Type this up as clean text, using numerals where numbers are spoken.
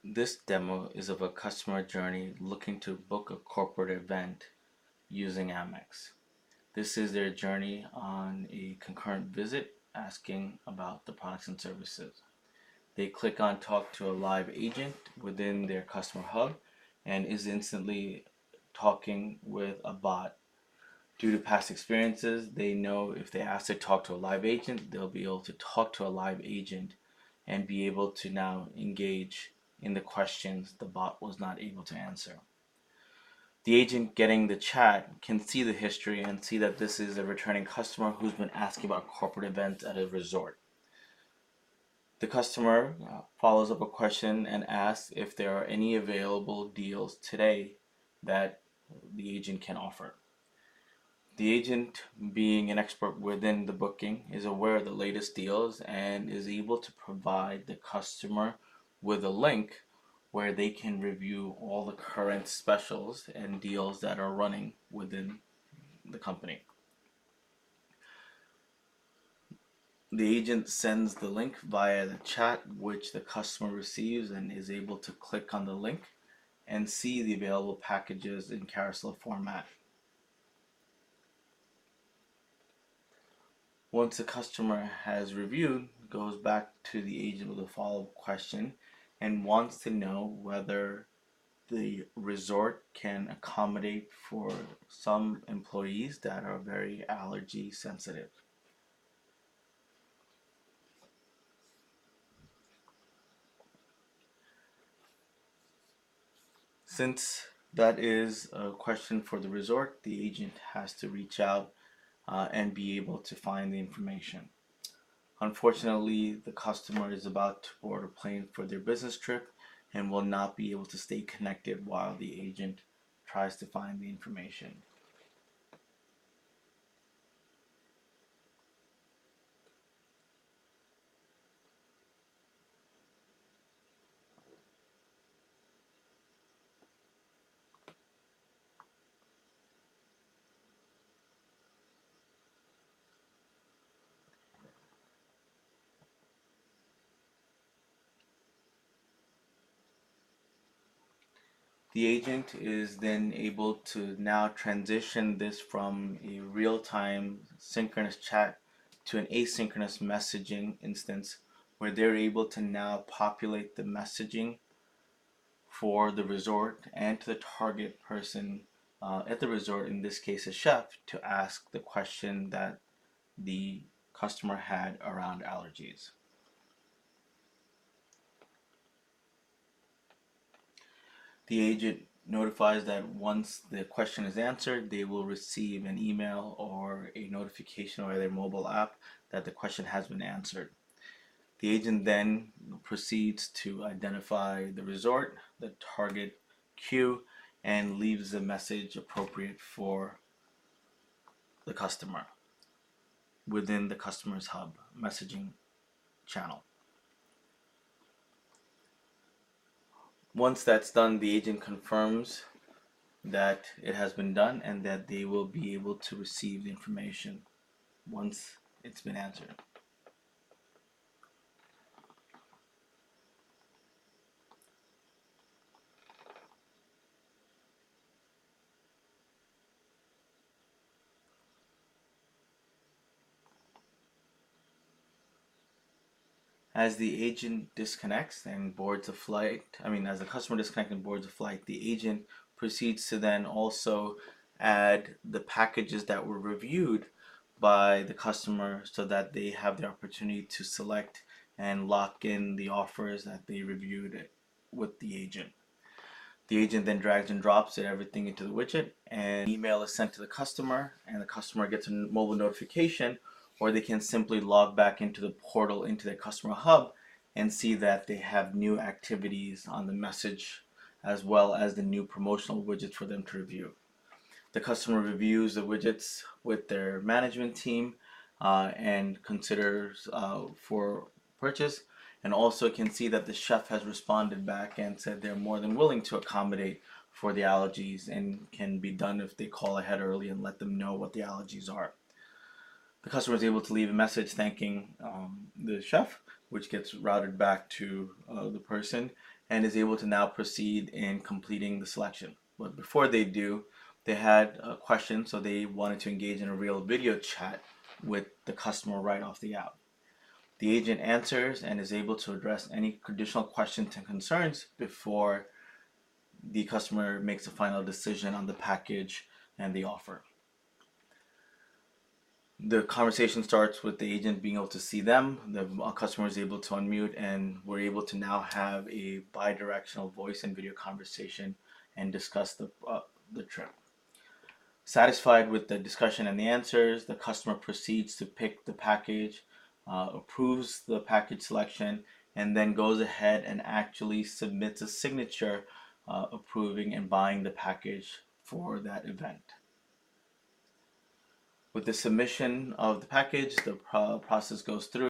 This demo is of a customer journey looking to book a corporate event using Amex. This is their journey on a concurrent visit asking about the products and services. They click on talk to a live agent within their customer hub and is instantly talking with a bot. Due to past experiences, they know if they ask to talk to a live agent, they'll be able to talk to a live agent and be able to now engage in the questions the bot was not able to answer. The agent getting the chat can see the history and see that this is a returning customer who's been asking about corporate events at a resort. The customer follows up a question and asks if there are any available deals today that the agent can offer. The agent, being an expert within the booking, is aware of the latest deals and is able to provide the customer with a link where they can review all the current specials and deals that are running within the company. The agent sends the link via the chat, which the customer receives and is able to click on the link and see the available packages in carousel format. Once the customer has reviewed, goes back to the agent with a follow-up question and wants to know whether the resort can accommodate for some employees that are very allergy sensitive. Since that is a question for the resort, the agent has to reach out and be able to find the information. Unfortunately, the customer is about to board a plane for their business trip and will not be able to stay connected while the agent tries to find the information. The agent is then able to now transition this from a real-time synchronous chat to an asynchronous messaging instance where they're able to now populate the messaging for the resort and to the target person at the resort, in this case a chef, to ask the question that the customer had around allergies. The agent notifies that once the question is answered, they will receive an email or a notification or their mobile app that the question has been answered. The agent then proceeds to identify the resort, the target queue, and leaves a message appropriate for the customer within the customer's hub messaging channel. Once that's done, the agent confirms that it has been done and that they will be able to receive the information once it's been answered. As the agent disconnects and boards a flight, as the customer disconnects and boards a flight, the agent proceeds to then also add the packages that were reviewed by the customer so that they have the opportunity to select and lock in the offers that they reviewed with the agent. The agent then drags and drops everything into the widget, and email is sent to the customer, and the customer gets a mobile notification, or they can simply log back into the portal into their customer hub and see that they have new activities on the message as well as the new promotional widgets for them to review. The customer reviews the widgets with their management team and considers for purchase, and also can see that the chef has responded back and said they're more than willing to accommodate for the allergies and can be done if they call ahead early and let them know what the allergies are. The customer is able to leave a message thanking the chef, which gets routed back to the person, and is able to now proceed in completing the selection. But before they do, they had a question, so they wanted to engage in a real video chat with the customer right off the app. The agent answers and is able to address any additional questions and concerns before the customer makes a final decision on the package and the offer. The conversation starts with the agent being able to see them. The customer is able to unmute, and we're able to now have a bi-directional voice and video conversation and discuss the trip. Satisfied with the discussion and the answers, the customer proceeds to pick the package, approves the package selection, and then goes ahead and actually submits a signature approving and buying the package for that event. With the submission of the package, the process goes through.